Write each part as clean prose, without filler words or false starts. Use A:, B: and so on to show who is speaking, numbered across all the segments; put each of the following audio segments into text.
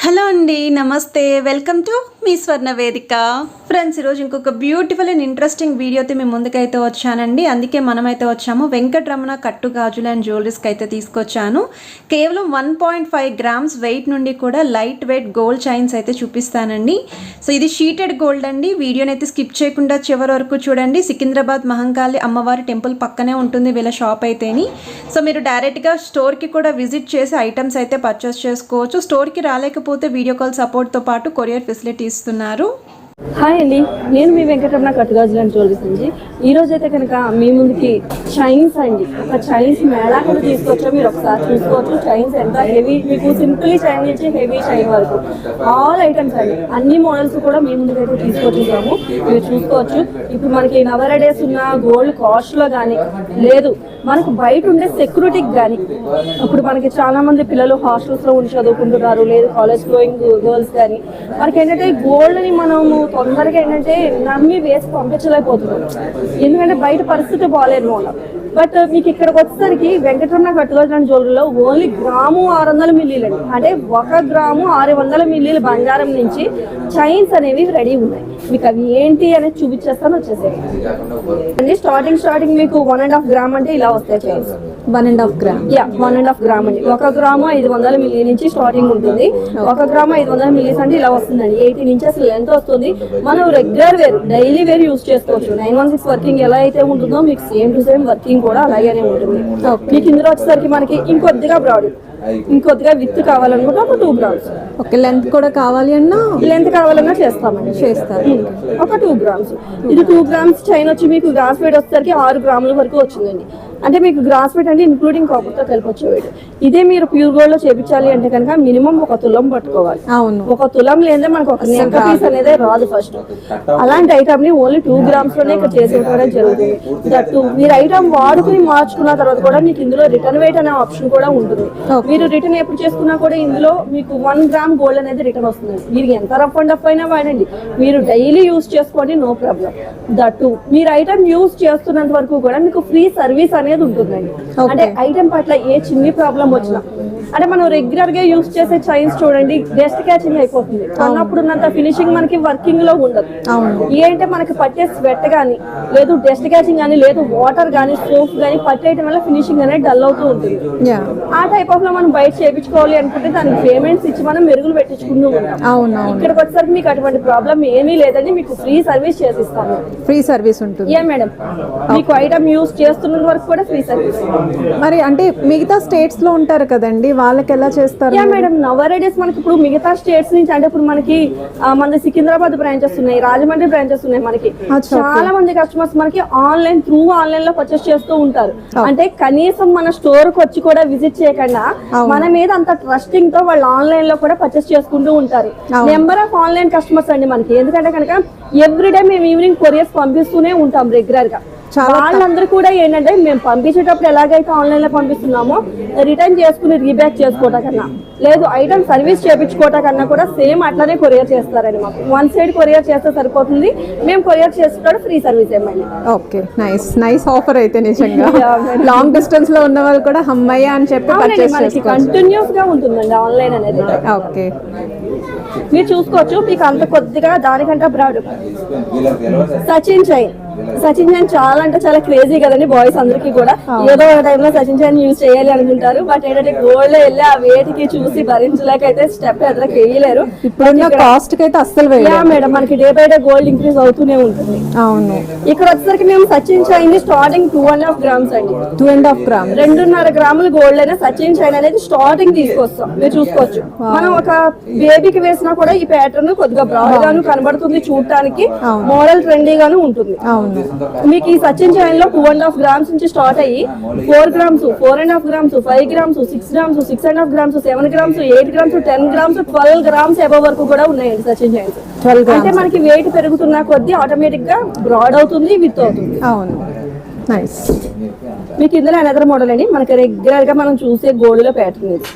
A: Hello అండి, నమస్తే. Welcome to me స్వర్ణ వేదిక. ఫ్రెండ్స్, ఈరోజు ఇంకొక బ్యూటిఫుల్ అండ్ ఇంట్రెస్టింగ్ వీడియోతో మేము ముందుకైతే వచ్చానండి. అందుకే మనమైతే వచ్చాము వెంకటరమణ కట్టు గాజులు అండ్ జ్యువెలరీస్కి అయితే తీసుకొచ్చాను. కేవలం 1.5 గ్రామ్స్ వెయిట్ నుండి కూడా లైట్ వెయిట్ గోల్డ్ చైన్స్ అయితే చూపిస్తానండి. సో ఇది షీటెడ్ గోల్డ్ అండి. వీడియోని అయితే స్కిప్ చేయకుండా చివరి వరకు చూడండి. సికింద్రాబాద్ మహంకాళి అమ్మవారి టెంపుల్ పక్కనే ఉంటుంది వీళ్ళ షాప్ అయితేని. సో మీరు డైరెక్ట్గా స్టోర్కి కూడా విజిట్ చేసి ఐటమ్స్ అయితే పర్చేస్ చేసుకోవచ్చు. స్టోర్కి రాలేకపోతే వీడియో కాల్ సపోర్ట్తో పాటు కొరియర్ ఫెసిలిటీ ఇస్తున్నారు.
B: హాయ్ అండి, నేను మీ వెంకటరమణ కట్టుగాజులు అండ్ జ్యువెలరీస్ నుంచి ఈరోజు అయితే కనుక మీ ముందుకి చైన్స్ అండి, ఒక చైన్స్ మేళా కూడా తీసుకొచ్చా. మీరు ఒకసారి చూసుకోవచ్చు చైన్స్ ఎంత హెవీ, మీకు సింపుల్లీ చైన్ నుంచి హెవీ చైన్ వరకు ఆల్ ఐటమ్స్ అండి, అన్ని మోడల్స్ కూడా మీ ముందుకు అయితే తీసుకొచ్చేసాము. మీరు చూసుకోవచ్చు. ఇప్పుడు మనకి నవరడేస్ ఉన్న గోల్డ్ కాస్ట్లో కానీ లేదు, మనకు బయట ఉండే సెక్యూరిటీకి కానీ, ఇప్పుడు మనకి చాలా మంది పిల్లలు హాస్టల్స్లో ఉండి చదువుకుంటున్నారు, లేదు కాలేజ్ గోయింగ్ గర్ల్స్ కానీ, మనకి ఏంటంటే గోల్డ్ని మనము తొందరగా ఏంటంటే నమ్మి వేసి పంపించలేకపోతున్నాం, ఎందుకంటే బయట పరిస్థితి బాగాలేదు మనం. బట్ మీకు ఇక్కడికి వచ్చేసరికి వెంకటరమణ కట్టుగాజులు అండ్ జ్యువెలరీలో ఓన్లీ గ్రాము 600 మిల్లీలండి, అంటే 1 గ్రాము 600 మిల్లీల బంగారం నుంచి చైన్స్ అనేవి రెడీ ఉన్నాయి. మీకు అవి ఏంటి అనేది చూపించేస్తాను, వచ్చేసేయండి. స్టార్టింగ్ మీకు 1.5 గ్రామ్ అంటే ఇలా వస్తాయి చైన్స్.
A: 1.5 గ్రామ్,
B: 1.5 గ్రామ్ అండి. 1 గ్రాము 500 మిల్లీ నుంచి స్టార్టింగ్ ఉంటుంది. 1 గ్రాము 500 మిల్లీస్ అంటే ఇలా వస్తుందండి. 18 ఇంచెస్ లెంత్ వస్తుంది. మనం regular wear, daily wear use చేసుకోవచ్చు. 916 వర్కింగ్ ఎలా అయితే ఉంటుందో మీకు సేమ్ టు సేమ్ వర్కింగ్ కూడా అలాగనే ఉంటుంది. మీకు ఇందులో వచ్చేసరికి మనకి ఇంకొద్దిగా బ్రాడ్, ఇంకొద్దిగా విత్ కావాలనుకుంటే ఒక 2 గ్రామ్స్.
A: ఓకే, లెంత్ కూడా కావాలి అన్నా,
B: లెంత్ కావాలన్నా చేస్తామండి, చేస్తారు. ఒక 2 గ్రామ్స్. ఇది 2 గ్రామ్స్ చైన్ వచ్చి మీకు గ్రాస్ వెయిట్ వచ్చేసరికి 6 గ్రాముల వరకు వచ్చిందండి. అంటే మీకు గ్రాస్ వెయిట్ అంటే ఇంక్లూడింగ్ కాపర్తో కలిపొచ్చే వెయిట్. ఇదే మీరు ప్యూర్ గోల్డ్ లో చేపించాలి అంటే కనుక మినిమం 1 తులం పట్టుకోవాలి.
A: అవును,
B: 1 తులం లేదే మనకు ఒక నెక్క పీస్ అనేది రాదు ఫస్ట్. అలాంటి ఐటమ్ ని ఓన్లీ 2 గ్రామ్స్ లోనే ఇక్కడ చేసేయడం జరుగుతుంది. దట్టు మీరు ఐటమ్ వాడుకుని మార్చుకున్న తర్వాత కూడా మీకు ఇందులో రిటర్న్ వెయిట్ అనే ఆప్షన్ కూడా ఉంటుంది. మీరు రిటర్న్ ఎప్పుడు చేసుకున్నా కూడా ఇందులో మీకు 1 గ్రామ్ గోల్డ్ అనేది రిటర్న్ వస్తుంది. మీరు ఎంత రఫ్ అండ్ రఫ్ అయినా వాడండి, మీరు డైలీ యూజ్ చేసుకోండి, నో ప్రాబ్లం. దట్టు మీరు ఐటమ్ యూజ్ చేస్తున్నంత వరకు కూడా మీకు ఫ్రీ సర్వీస్ అనేది ఉంటుందండి. అంటే ఐటమ్ పట్ల ఏ చిన్ని ప్రాబ్లం వచ్చినా, అంటే మనం రెగ్యులర్ గా యూజ్ చేసే చైన్స్ చూడండి డస్ట్ క్యాచింగ్ అయిపోతుంది, అన్నప్పుడు ఉన్నంత ఫినిషింగ్ మనకి వర్కింగ్ లో ఉండదు. ఏంటంటే మనకి పట్టే స్వెట్ గానీ, లేదు డస్ట్ క్యాచింగ్ గానీ, లేదు వాటర్ గానీ, సోప్ గానీ పట్టేయడం వల్ల ఫినిషింగ్ అనేది డల్ అవుతూ ఉంటుంది. ఆ టైప్ ఆఫ్ లో మనం బయట చేయించుకోవాలి అనుకుంటే దానికి పేమెంట్స్ ఇచ్చి మనం మెరుగులు పెట్టించుకుంటూ ఉంటాం. ఇక్కడికి వచ్చేసరికి మీకు అటువంటి ప్రాబ్లం ఏమీ లేదని మీకు ఫ్రీ సర్వీస్ చేసిస్తాము.
A: ఫ్రీ సర్వీస్ ఉంటుంది.
B: మేడం, మీకు ఐటమ్ యూజ్ చేస్తున్న వరకు కూడా ఫ్రీ సర్వీస్.
A: మరి అంటే మిగతా స్టేట్స్ లో ఉంటారు కదండి, వాళ్ళకి ఎలా చేస్తారు?
B: మేడం, నవరేడేస్ మనకి ఇప్పుడు మిగతా స్టేట్స్ నుంచి, అంటే ఇప్పుడు మనకి మన సికింద్రాబాద్ బ్రాంచెస్ ఉన్నాయి, రాజమండ్రి బ్రాంచెస్ ఉన్నాయి. మనకి చాలా మంది కస్టమర్స్ మనకి ఆన్లైన్ లో పర్చేస్ చేస్తూ ఉంటారు. అంటే కనీసం మన స్టోర్ కి వచ్చి కూడా విజిట్ చేయకుండా మన మీద అంత ట్రస్టింగ్ తో వాళ్ళు ఆన్లైన్ లో కూడా పర్చేస్ చేసుకుంటూ ఉంటారు. నెంబర్ ఆఫ్ ఆన్లైన్ కస్టమర్స్ అండి మనకి. ఎందుకంటే కనుక ఎవ్రీడే మేము ఈవినింగ్ కొరియర్స్ పంపిస్తూనే ఉంటాం రెగ్యులర్ గా. వాళ్ళందరూ కూడా ఏంటంటే మేము పంపించేటప్పుడు ఎలాగైతే ఆన్లైన్ లో పంపిస్తున్నామో రిటర్న్ చేసుకుని రీబ్యాక్ చేసుకోవటం కన్నా, లేదు ఐటమ్ సర్వీస్ చేయించుకోవటం కన్నా కూడా సేమ్ అట్లానే కొరియర్ చేస్తారండి. మాకు 1 సైడ్ కొరియర్ చేస్తే సరిపోతుంది. మేము కొరియర్ చేస్తున్నాడు ఫ్రీ సర్వీస్ ఏమండి.
A: ఓకే, నైస్ ఆఫర్ అయితే నిజంగా. లాంగ్ డిస్టెన్స్ లో ఉన్న వాళ్ళు కూడా అమ్మయ్య అని చెప్పి
B: కంటిన్యూస్ గా ఉంటుందండి ఆన్లైన్ అనేది.
A: ఓకే,
B: మీరు చూసుకోవచ్చు. మీకు అంత కొద్దిగా దానికంటే బ్రాడ్ సచిన్ చైన్ చాలా అంటే చాలా క్రేజీ కదండి బాయ్స్ అందరికి కూడా. ఏదో ఒక టైంలో సచిన్ చైన్ యూజ్ చేయాలి అనుకుంటారు. బట్ ఏంటంటే గోల్డ్ లో వెళ్ళి ఆ వేటికి చూసి భరించలేకైతే స్టెప్ ఎదురుకి వేయలేరు.
A: ఇప్పుడు కాస్ట్ కి అయితే అస్సలు
B: మేడం, మనకి day by day gold increase అవుతూనే ఉంటుంది.
A: అవును,
B: ఇక్కడ వచ్చేసరికి మేము సచిన్ చైన్ స్టార్టింగ్ 2.5 గ్రామ్స్ అండి.
A: 2.5 గ్రామ్,
B: 2.5 గ్రాముల గోల్డ్ అయినా సచిన్ చైన్ అనేది స్టార్టింగ్ తీసుకొస్తాం. మీరు చూసుకోవచ్చు. మనం ఒక బేబీకి వేసినా కూడా ఈ ప్యాటర్న్ కొద్దిగా బ్రాడ్ గాను కనబడుతుంది, చూడటానికి మోడల్ ట్రెండీ గాను ఉంటుంది. మీకు ఈ సచిన్ చైన్ లో 2.5 గ్రామ్స్ నుంచి స్టార్ట్ అయ్యి 4 grams, 4.5 grams, 5 grams, 6 grams, 6.5 grams, 7 grams, 8 grams, 10 grams, 12 grams above వరకు కూడా ఉన్నాయండి సచిన్ చైన్స్. అంటే మనకి వెయిట్ పెరుగుతున్న కొద్దీ ఆటోమేటిక్ గా బ్రాడ్ అవుతుంది, విత్ అవుతుంది.
A: అవును, నైస్.
B: మీకు ఇందులో అనదర్ మోడల్ అండి. మనకి రెగ్యులర్ గా మనం చూసే గోల్డ్ లో ప్యాటర్న్ ఇది.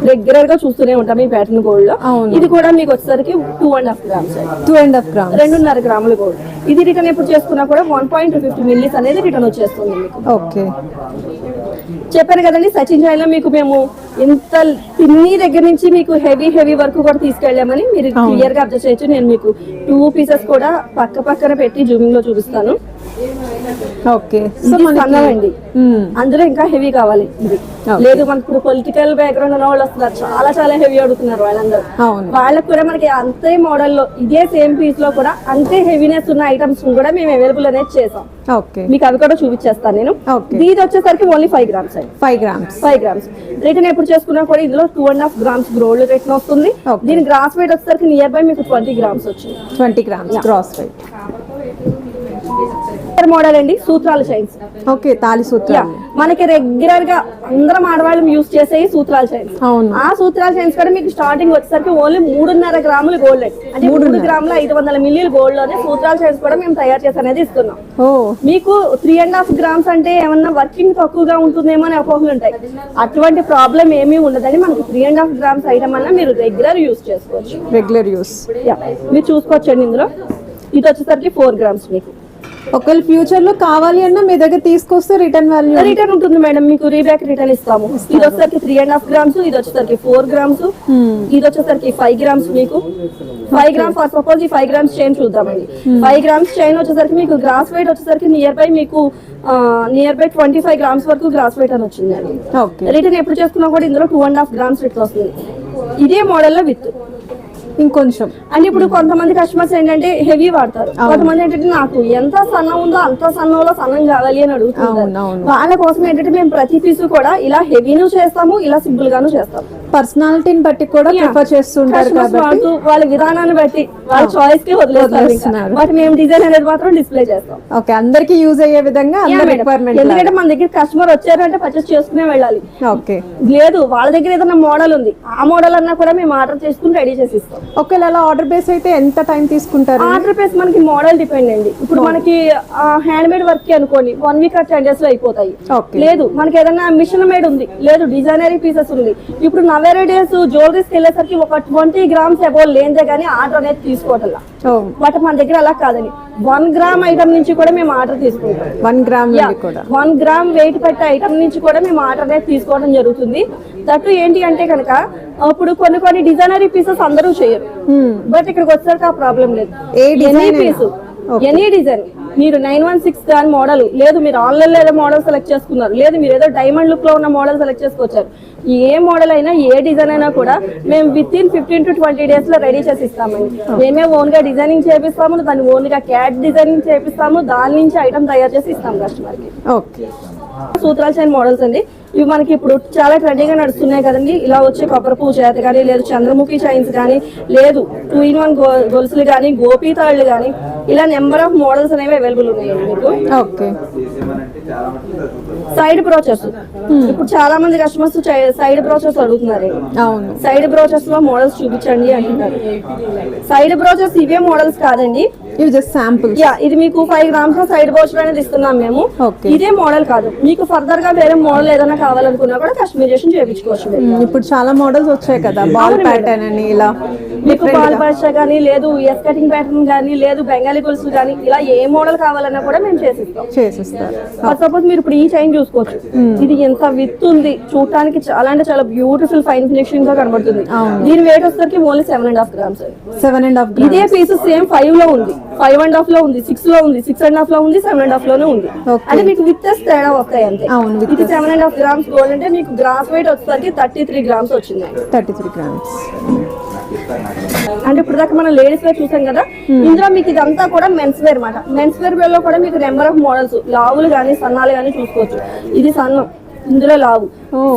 B: రెగ్యులర్ గా చూస్తూనే ఉంటాం ఈ ప్యాటర్న్ గోల్డ్ లో. ఇది కూడా మీకు వచ్చేసరికి 2.5 గ్రామ్స్,
A: 2.5 గ్రామ్స్,
B: 2.5 గ్రాముల గోల్డ్. ఇది రిటర్న్ ఎప్పుడు చేసుకున్నా కూడా 1.250 మిల్లీస్ అనేది రిటర్న్ వచ్చేస్తుంది మీకు.
A: ఓకే,
B: చెప్పాను కదండి సచిన్ జైన్ లో మీకు మేము ఇంత పిన్ని దగ్గర నుంచి మీకు హెవీ వర్క్ కూడా తీసుకెళ్ళామని మీరు క్లియర్ గా అబ్జర్వ్ చేయొచ్చు. నేను మీకు 2 పీసెస్ కూడా పక్కన పెట్టి జూమింగ్ లో చూపిస్తాను.
A: ఓకే,
B: అండి అందులో ఇంకా హెవీ కావాలి ఇది లేదు. మనకు ఇప్పుడు పొలిటికల్ బ్యాక్గ్రౌండ్ ఉన్న వాళ్ళు వస్తున్నారు, చాలా హెవీ అడుగుతున్నారు వాళ్ళందరూ. వాళ్ళకు కూడా మనకి అంతే మోడల్ లో ఇదే సేమ్ పీస్ లో కూడా అంతే హెవీనెస్ ఉన్న ఐటమ్స్ కూడా మేము అవైలబుల్ అనేది చేసాం. మీకు అవి కూడా చూపించేస్తాను నేను. ఇది వచ్చేసరికి ఓన్లీ 5 గ్రామ్స్ అండి. 5 గ్రామ్స్ రిటర్న్ ఎప్పుడు చేసుకున్నా కూడా ఇందులో 2.5 గ్రామ్స్ గోల్డ్ రిటర్న్ వస్తుంది. దీని గ్రాస్ వెయిట్ వచ్చేసరికి నియర్ బై మీకు 20 గ్రామ్స్ వచ్చింది.
A: 20 గ్రామ్స్ గ్రాస్ వెయిట్.
B: మోడల్ అండి సూత్రాల చైన్స్.
A: ఓకే, తాళి సూత్రాలు
B: మనకి రెగ్యులర్ గా అందరం ఆడవాళ్ళం యూజ్ చేసే సూత్రాల చైన్స్. ఆ సూత్రాల చైన్స్ కూడా మీకు స్టార్టింగ్ వచ్చేసరికి ఓన్లీ 3.5 గ్రాములు గోల్డ్ అంటే 3 గ్రాముల 500 మిల్లీలు గోల్డ్ లోనే సూత్రాల చైన్స్ కూడా మేము తయారు చేసి అనేది ఇస్తున్నాం. మీకు 3.5 గ్రామ్స్ అంటే ఏమన్నా వర్కింగ్ తక్కువగా ఉంటుందేమో అని అపోహలు ఉంటాయి. అటువంటి ప్రాబ్లం ఏమీ ఉండదని మనకు 3.5 గ్రామ్స్ ఐటమ్ అన్నా మీరు రెగ్యులర్ యూజ్ చేసుకోవచ్చు.
A: రెగ్యులర్ యూస్
B: మీరు చూసుకోవచ్చండి. ఇందులో ఇది వచ్చేసరికి 4 గ్రామ్స్. మీకు
A: ఒకవేళ ఫ్యూచర్ లో కావాలి అన్నా మీ దగ్గర తీసుకొస్తే రిటర్న్ వాల్యూ
B: రిటర్న్ ఉంటుంది మేడం. మీకు రీబ్యాక్ రిటర్న్ ఇస్తాము. ఇది వచ్చేసరికి 3.5 గ్రామ్స్, ఇది వచ్చేసరికి 4 గ్రామ్స్, ఇది వచ్చేసరికి 5 గ్రామ్స్. మీకు 5 గ్రామ్స్ ఫర్ సపోజ్ ఈ 5 గ్రామ్స్ చైన్ చూద్దామండి. 5 గ్రామ్స్ చైన్ వచ్చేసరికి మీకు గ్రాస్ వెయిట్ వచ్చేసరికి నియర్ బై 25 గ్రామ్స్ వరకు గ్రాస్ వెయిట్ అని వచ్చిందండి. రిటర్న్ ఎప్పుడు చేసుకున్నా కూడా ఇందులో 2.5 గ్రామ్స్ రిటర్న్ వస్తుంది. ఇదే మోడల్ లో విత్
A: ఇంకొంచెం
B: అంటే ఇప్పుడు కొంతమంది కస్టమర్స్ ఏంటంటే హెవీ వాడతారు, కొంతమంది ఏంటంటే నాకు ఎంత సన్నం ఉందో అంత సన్నంలో సన్నం కావాలి అని అడుగుతున్నారు. వాళ్ళ కోసం ఏంటంటే మేము ప్రతి పీసు కూడా ఇలా హెవీను చేస్తాము, ఇలా సింపుల్ గాను చేస్తాము.
A: పర్సనాలిటీని బట్టి కూడా ప్రిఫర్ చేస్తుంటారు కాబట్టి
B: వాళ్ళ విధానాన్ని బట్టి వాళ్ళ చాయిస్ కి వదిలేస్తున్నారు. బట్ మేము డిజైన్ అనేది మాత్రం డిస్ప్లే చేస్తాం.
A: ఓకే, అందరికి యూజ్ అయ్యే విధంగా
B: ఎందుకంటే మన దగ్గర కస్టమర్ వచ్చారంటే పర్చేస్ చేసుకునే వెళ్ళాలి.
A: ఓకే,
B: లేదు వాళ్ళ దగ్గర ఏదైనా మోడల్ ఉంది ఆ మోడల్ అన్నా కూడా మేము ఆర్డర్ చేసుకుని రెడీ చేసి ఇస్తాం.
A: ఒకవేళ అలా ఆర్డర్ బేస్ అయితే ఎంత టైం తీసుకుంటారు?
B: ఆర్డర్ బేస్ మనకి మోడల్ డిపెండ్ అండి. ఇప్పుడు మనకి హ్యాండ్ మేడ్ వర్క్ అనుకోండి 1 వీక్ 10 days లో అయిపోతాయి. లేదు మనకి ఏదైనా మిషన్ మేడ్ ఉంది, లేదు డిజైనరీ పీసెస్ ఉంది. ఇప్పుడు నవేరే డేస్ జ్యువెలరీస్కి వెళ్ళేసరికి ఒక 20 గ్రామ్స్ అబౌవ్ లేదే కానీ ఆర్డర్ అనేది తీసుకోవటం. బట్ మన దగ్గర అలా కాదండి. 1 గ్రామ్ ఐటమ్ నుంచి కూడా మేము ఆర్డర్ తీసుకుంటాం. 1 గ్రామ్ వెయిట్ పెట్టే ఐటమ్ నుంచి కూడా మేము ఆర్డర్ అనేది తీసుకోవడం జరుగుతుంది. దట్టు ఏంటి అంటే కనుక అప్పుడు కొన్ని డిజైనరీ పీసెస్ అందరూ చేయరు. బట్ ఇక్కడికి వచ్చేసరికి ఆ ప్రాబ్లం లేదు. ఎనీ డిజైన్ మీరు 916 దాని మోడల్ లేదు, మీరు ఆన్లైన్ లో ఏదో మోడల్ సెలెక్ట్ చేసుకున్నారు, లేదు మీరు ఏదో డైమండ్ లుక్ లో ఉన్న మోడల్ సెలెక్ట్ చేసుకొచ్చారు. ఏ మోడల్ అయినా ఏ డిజైన్ అయినా కూడా మేము విత్ ఇన్ 15 to 20 days లో రెడీ చేసి ఇస్తామండి. మేమే ఓన్ గా డిజైనింగ్ చేపిస్తాము, దాన్ని ఓన్ గా క్యాట్ డిజైనింగ్ చేపిస్తాము, దాని నుంచి ఐటమ్ తయారు చేసి ఇస్తాం కస్టమర్ కి. సూత్రాల చైన్ మోడల్స్ అండి ఇవి మనకి ఇప్పుడు చాలా ట్రెండింగ్ గా నడుస్తున్నాయి కదండి. ఇలా వచ్చే కొబ్బరి పువ్వు చేత కానీ, లేదు చంద్రముఖి చైన్స్ కానీ, లేదు 2-in-1 గొలుసులు కానీ, గోపీ తాళ్ళు కానీ, ఇలా నెంబర్ ఆఫ్ మోడల్స్ అనేవి అవైలబుల్ ఉన్నాయండి మీకు. సైడ్ బ్రోచెస్ ఇప్పుడు చాలా మంది కస్టమర్స్ సైడ్ బ్రోచెస్ అడుగుతున్నారు. సైడ్ బ్రోచెస్ లో మోడల్స్ చూపించండి అంటున్నారు. సైడ్ బ్రోచెస్ ఇవే మోడల్స్ కాదండి,
A: ఇవి జస్ట్ శాంపుల్.
B: ఇది మీకు 5 గ్రామ్స్ సైడ్ బ్రోచర్ అనేది ఇస్తున్నాం మేము. ఇదే మోడల్ కాదు, మీకు ఫర్దర్ గా వేరే మోడల్ ఏదైనా కావాలనుకున్నా కూడా కస్టమైజేషన్ చేయించుకోవచ్చు.
A: ఇప్పుడు చాలా మోడల్స్ వచ్చాయి కదా, బాల్ ప్యాటర్న్ అని, ఇలా
B: మీకు బాల్ బాషా కానీ, లేదు ఎస్ కటింగ్ ప్యాటర్న్ కానీ, లేదు బెంగాలీ గొలుసు కానీ, ఇలా ఏ మోడల్ కావాలన్నా కూడా మేము చేసిస్తాం. సపోజ్ మీరు ఇప్పుడు ఈ చైన్ చూసుకోవచ్చు. ఇది ఎంత విత్ ఉంది, చూడటానికి చాలా అంటే చాలా బ్యూటిఫుల్ ఫైన్ ఫినిషింగ్ గా కనబడుతుంది. దీని వెయిట్ వచ్చేసరికి ఓన్లీ 7.5 గ్రామ్స్. ఇదే పీస్ సేమ్ 5 లో ఉంది, 5.5 లో ఉంది, 6 లో ఉంది, 6.5 లో ఉంది, 7.5 లోనే ఉంది. అంటే మీకు విత్ తేడా వస్తాయి అంతే. ఇది 7.5 గ్రామ్స్ గోల్డ్ అంటే మీకు గ్రాస్ వెయిట్ వచ్చేసరికి 33 గ్రామ్స్ వచ్చింది.
A: 33 గ్రామ్స్
B: అంటే ఇప్పుడు దాకా మనం లేడీస్ వేర్ చూసాం కదా, ఇందులో మీకు ఇదంతా కూడా మెన్స్ వేర్ మాట. మెన్స్ వేర్ లో కూడా మీకు నెంబర్ ఆఫ్ మోడల్స్, లావులు కానీ సన్నాలు కానీ చూసుకోవచ్చు. ఇది సన్నం, ఇందులో లావు.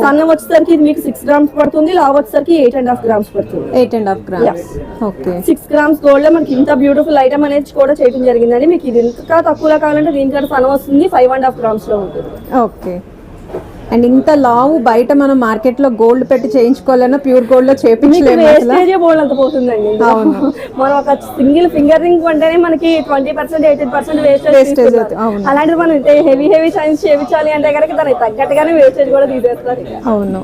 B: సన్నం వచ్చేసరికి ఇది మీకు 6 గ్రామ్స్ పడుతుంది, లావు వచ్చేసరికి 8.5 గ్రామ్స్ పడుతుంది.
A: 8.5 గ్రామ్స్.
B: 6 గ్రామ్స్ గోల్డ్ లో మనకి ఇంత బ్యూటిఫుల్ ఐటమ్ అనేది కూడా చేయడం జరిగిందండి. మీకు ఇది ఇంకా తక్కువలో కావాలంటే దీనికంటే సన్నం వస్తుంది, 5.5 గ్రామ్స్ లో ఉంటుంది.
A: ఓకే, అండ్ ఇంత లావు బయట మనం మార్కెట్ లో గోల్డ్ పెట్టి చేయించుకోవాలన్నా ప్యూర్ గోల్డ్ లో చేయించలేము.
B: అంత పోతుందండి. మనం ఒక సింగిల్ ఫింగర్ రింగ్ కొంటేనే మనకి 20% 18% వేస్టేజ్. అలాంటిది మనం హెవీ చైన్స్ చేయించాలి అంటే కనుక దానికి తగ్గట్టుగానే వేస్టేజ్ కూడా తీసేస్తారు.
A: అవును.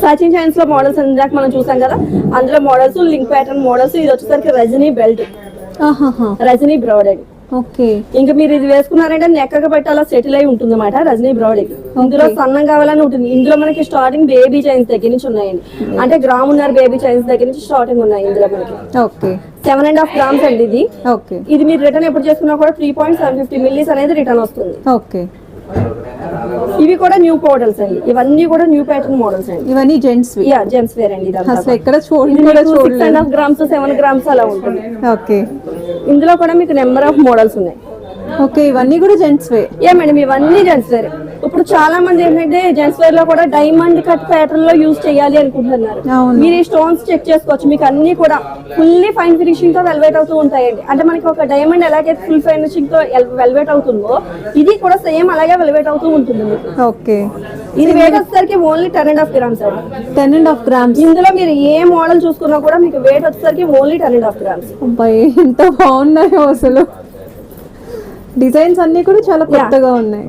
B: సచిన్ చైన్స్ లో మోడల్స్ ఇందాక మనం చూసాం కదా, అందులో మోడల్స్ లింక్ ప్యాటర్న్ మోడల్స్. ఇది వచ్చేసరికి రజనీ బెల్ట్.
A: ఆహాహా.
B: రజనీ బ్రాడెడ్.
A: ఓకే.
B: ఇంకా మీరు ఇది వేసుకున్నారంటే నెక్కగా పెట్టి అలా సెటిల్ అయి ఉంటుంది అన్నమాట రజనీ బ్రాడెడ్. ఇందులో సన్నం కావాలని ఉంటుంది. ఇందులో మనకి స్టార్టింగ్ బేబీ చైన్స్ దగ్గర నుంచి ఉన్నాయండి. అంటే గ్రామున్నర బేబీ చైన్స్ దగ్గర నుంచి స్టార్టింగ్ ఉన్నాయి ఇందులో మనకి.
A: ఓకే.
B: 7.5 grams అండి ఇది.
A: ఓకే.
B: ఇది మీరు రిటర్న్ ఎప్పుడు చేసుకున్నా కూడా 3.750 మిల్లీస్ అనేది రిటర్న్ వస్తుంది.
A: ఓకే.
B: ఇవి కూడా న్యూ మోడల్స్ అండి. ఇవన్నీ కూడా న్యూ ప్యాటర్న్ మోడల్స్ అండి.
A: ఇవన్నీ జెంట్స్
B: యా జెంట్స్ వేర్ అండి.
A: అసలు ఎక్కడ చూడండి కూడా
B: 6.5 grams 7 grams అలా ఉంటుంది.
A: ఓకే.
B: ఇందులో కూడా మీకు నెంబర్ ఆఫ్ మోడల్స్ ఉన్నాయి.
A: ఓకే. ఇవన్నీ కూడా జెంట్స్ వే.
B: ఏ మేడం ఇవన్నీ జెంట్స్ వేర్. ఇప్పుడు చాలా మంది ఏంటంటే జెంట్స్ వేర్ లో కూడా డైమండ్ కట్ ప్యాటర్న్ లో యూజ్ చేయాలి అనుకుంటున్నారు. మీరు ఈ స్టోన్స్ చెక్ చేసుకోవచ్చు. మీకు అన్ని కూడా ఫుల్లీ ఫైన్ ఫినిషింగ్ తో వెల్వేట్ అవుతూ ఉంటాయండి. అంటే మనకి ఒక డైమండ్ ఎలాగైతే ఫుల్ ఫినిషింగ్ తో వెల్వేట్ అవుతుందో ఇది కూడా సేమ్ అలాగే వెల్వేట్ అవుతూ ఉంటుంది మీకు.
A: ఓకే.
B: ఇది వెయిట్ వచ్చేసరికి ఓన్లీ 10.5 grams అండి.
A: 10.5 grams.
B: ఇందులో మీరు ఏ మోడల్ చూసుకున్నా కూడా మీకు వెయిట్ వచ్చేసరికి ఓన్లీ 10.5 grams.
A: అబ్బాయి ఎంత బాగున్నాయో అసలు. డిజైన్స్ అన్ని కూడా చాలా కొత్తగా ఉన్నాయి.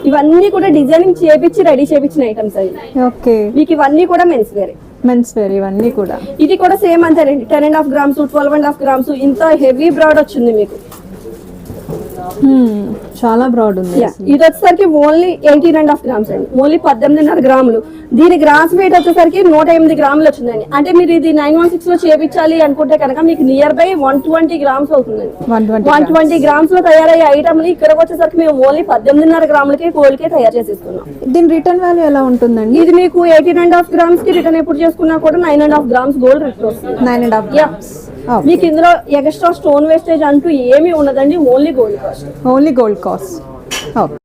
B: ఇవన్నీ కూడా డిజైనింగ్ చేపించి రెడీ చేపించిన ఐటమ్స్ అవి.
A: ఓకే.
B: మీకు ఇవన్నీ కూడా మెన్స్ వేర్.
A: మెన్స్ వేర్ ఇవన్నీ కూడా.
B: ఇది కూడా సేమ్ అంతేనండి. 10.5 grams 12.5 grams ఇంత హెవీ బ్రాడ్ వచ్చింది మీకు.
A: చాలా బ్రాడ్ ఉంది.
B: ఇది వచ్చేసరికి ఓన్లీ 18.5 grams అండి. Only 18.5 grams. దీని గ్రాస్ వెయిట్ వచ్చేసరికి 108 grams వచ్చిందండి. అంటే మీరు ఇది 916 లో చేపించాలి అనుకుంటే కనుక మీకు నియర్ బై 120 grams అవుతుందండి. 120 grams లో తయారయ్యే ఐటమ్ ఇక్కడికి వచ్చేసరికి మేము ఓన్లీ 18.5 grams గోల్డ్ కే తయారు చేసిస్తున్నాం.
A: దీని రిటర్న్ వాల్యూ ఎలా ఉంటుందండి?
B: ఇది మీకు 18.5 grams కి రిటర్న్ ఎప్పుడు చేసుకున్నా కూడా 9.5 grams గోల్డ్ రిటర్న్ వస్తుంది.
A: 9.5 grams.
B: మీకు ఇందులో ఎక్స్ట్రా స్టోన్ వేస్టేజ్ అంటూ ఏమీ ఉండదండి. Only gold cost.
A: Only gold cost. Okay.